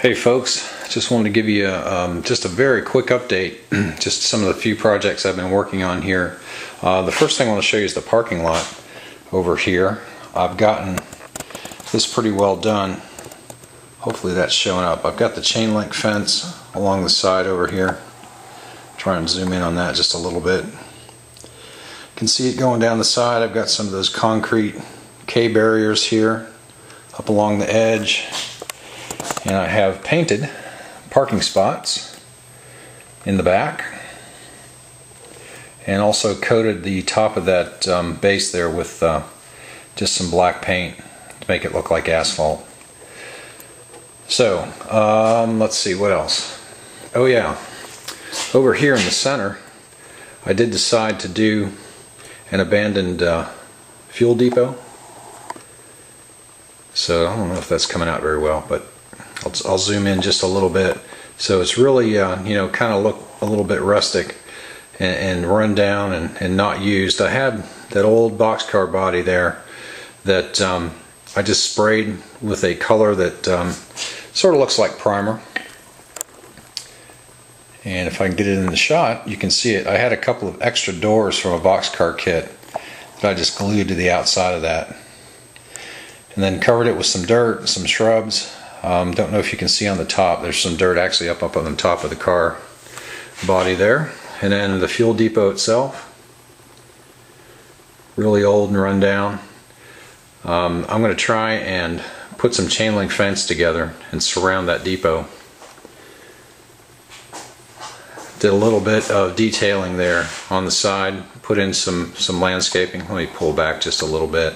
Hey folks, just wanted to give you just a very quick update, just some of the few projects I've been working on here. The first thing I want to show you is the parking lot over here. I've gotten this pretty well done. Hopefully that's showing up. I've got the chain link fence along the side over here. Try and zoom in on that just a little bit. You can see it going down the side. I've got some of those concrete K barriers here up along the edge. And I have painted parking spots in the back and also coated the top of that base there with just some black paint to make it look like asphalt. So let's see what else. Oh yeah, over here in the center I did decide to do an abandoned fuel depot. So I don't know if that's coming out very well, but I'll zoom in just a little bit. So it's really, kind of look a little bit rustic and run down and not used. I had that old boxcar body there that I just sprayed with a color that sort of looks like primer. And if I can get it in the shot, you can see it. I had a couple of extra doors from a boxcar kit that I just glued to the outside of that. And then covered it with some dirt, some shrubs. Don't know if you can see on the top, there's some dirt actually up on the top of the car body there. And then the fuel depot itself, really old and run down. I'm going to try and put some chain link fence together and surround that depot. Did a little bit of detailing there on the side, put in some landscaping. Let me pull back just a little bit.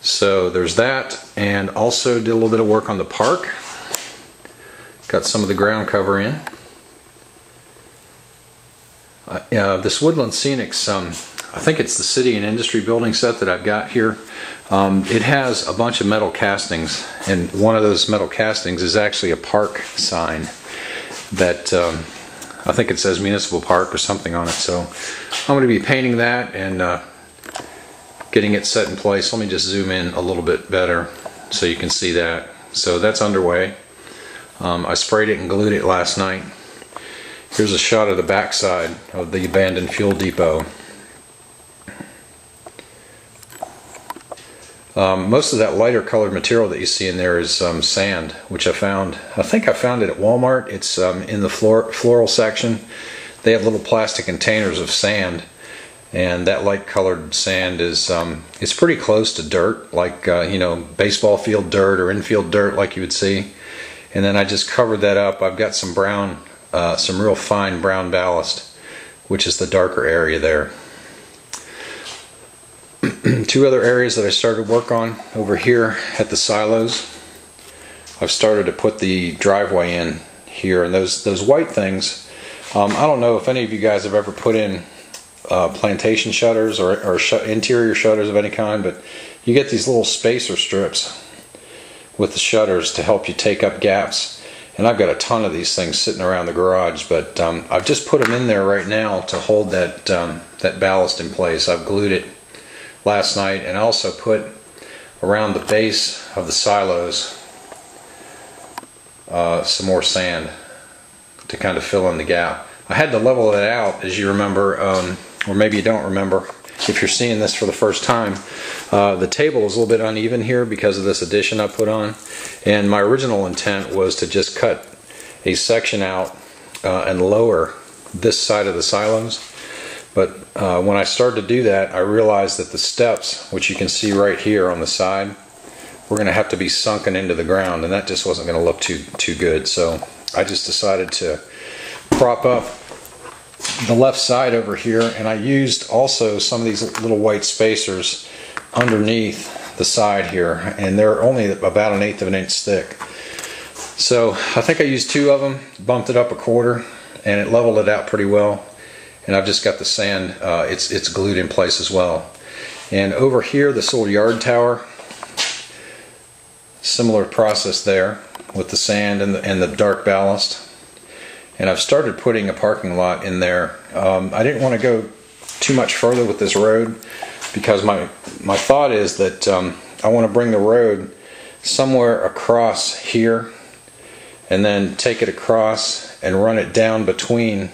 So there's that, and also did a little bit of work on the park. Got some of the ground cover in. This Woodland Scenics, I think it's the City and Industry building set that I've got here. It has a bunch of metal castings, and one of those metal castings is actually a park sign that I think it says Municipal Park or something on it. So I'm going to be painting that and getting it set in place. Let me just zoom in a little bit better so you can see that. So that's underway. I sprayed it and glued it last night. Here's a shot of the back side of the abandoned fuel depot. Most of that lighter colored material that you see in there is sand, which I think I found it at Walmart. It's in the floral section. They have little plastic containers of sand. And that light colored sand is it's pretty close to dirt, like baseball field dirt or infield dirt like you would see. And then I just covered that up. I've got some brown, some real fine brown ballast, which is the darker area there. Two other areas that I started work on over here at the silos. I've started to put the driveway in here, and those white things, I don't know if any of you guys have ever put in plantation shutters or interior shutters of any kind, but you get these little spacer strips with the shutters to help you take up gaps, and I've got a ton of these things sitting around the garage, but I've just put them in there right now to hold that that ballast in place. I've glued it last night, and I also put around the base of the silos some more sand to kind of fill in the gap. I had to level it out, as you remember, or maybe you don't remember if you're seeing this for the first time. The table is a little bit uneven here because of this addition I put on, and my original intent was to just cut a section out and lower this side of the silos. But when I started to do that, I realized that the steps, which you can see right here on the side, were going to have to be sunken into the ground, and that just wasn't going to look too good. So I just decided to prop up the left side over here, and I used also some of these little white spacers underneath the side here, and they're only about 1/8 of an inch thick. So I think I used 2 of them, bumped it up 1/4, and it leveled it out pretty well. And I've just got the sand, it's glued in place as well. And over here, this little yard tower, similar process there with the sand and the dark ballast. And I've started putting a parking lot in there. I didn't want to go too much further with this road because my thought is that I want to bring the road somewhere across here, and then take it across and run it down between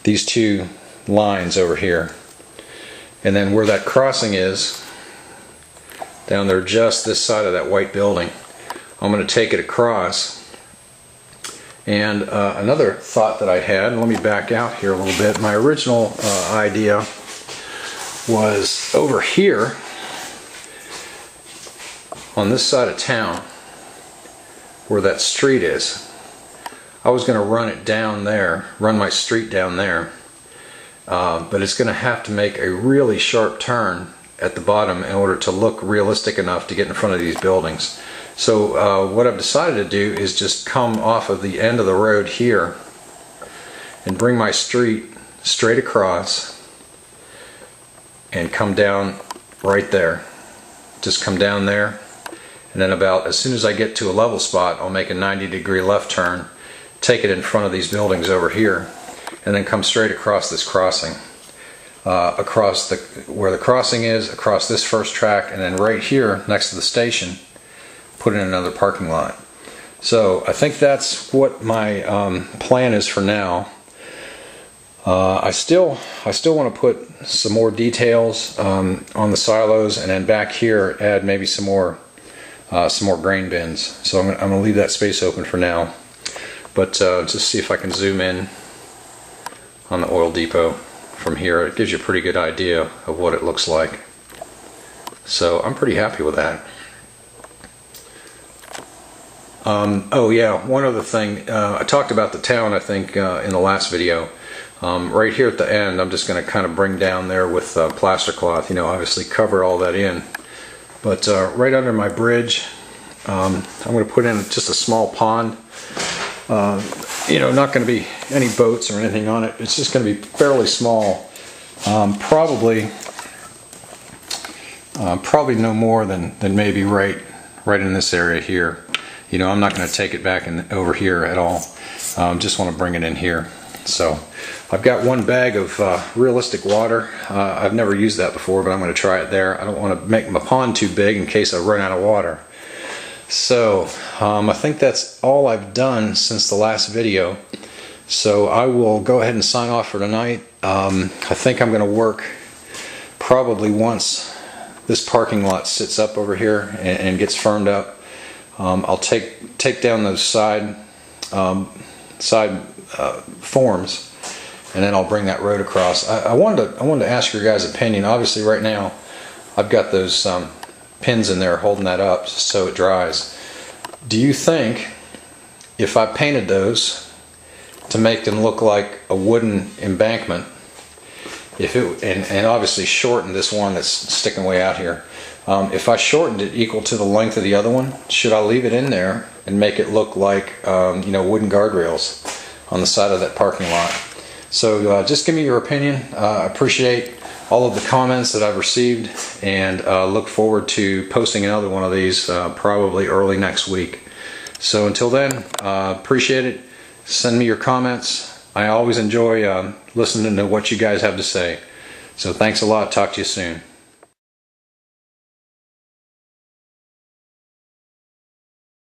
these two lines over here. And then where that crossing is, down there just this side of that white building, I'm going to take it across. And another thought that I had, and let me back out here a little bit, my original idea was over here on this side of town where that street is. I was going to run it down there, run my street down there, but it's going to have to make a really sharp turn at the bottom in order to look realistic enough to get in front of these buildings. So what I've decided to do is just come off of the end of the road here and bring my street straight across and come down right there. Just come down there, and then about as soon as I get to a level spot, I'll make a 90-degree left turn, take it in front of these buildings over here, and then come straight across this crossing. Across where the crossing is, across this first track, and then right here next to the station, put in another parking lot. So I think that's what my plan is for now. I still want to put some more details on the silos, and then back here add maybe some more grain bins. So I'm going to leave that space open for now. But just see if I can zoom in on the oil depot from here. It gives you a pretty good idea of what it looks like. So I'm pretty happy with that. Oh yeah, one other thing. I talked about the town, I think, in the last video. Right here at the end, I'm just going to kind of bring down there with plaster cloth, you know, obviously cover all that in. But right under my bridge, I'm going to put in just a small pond. You know, not going to be any boats or anything on it. It's just going to be fairly small. Probably no more than maybe right in this area here. You know, I'm not going to take it back over here at all. Just want to bring it in here. So I've got one bag of realistic water. I've never used that before, but I'm going to try it there. I don't want to make my pond too big in case I run out of water. So I think that's all I've done since the last video. So I will go ahead and sign off for tonight. I think I'm going to work probably once this parking lot sits up over here and gets firmed up. I'll take down those side forms, and then I'll bring that road across. I wanted to ask your guys' opinion. Obviously right now I've got those pins in there holding that up so it dries. Do you think if I painted those to make them look like a wooden embankment, and obviously shortened this one that's sticking way out here, if I shortened it equal to the length of the other one, should I leave it in there and make it look like you know, wooden guardrails on the side of that parking lot? So just give me your opinion. I appreciate all of the comments that I've received, and look forward to posting another one of these probably early next week. So until then, appreciate it. Send me your comments. I always enjoy listening to what you guys have to say. So thanks a lot. Talk to you soon.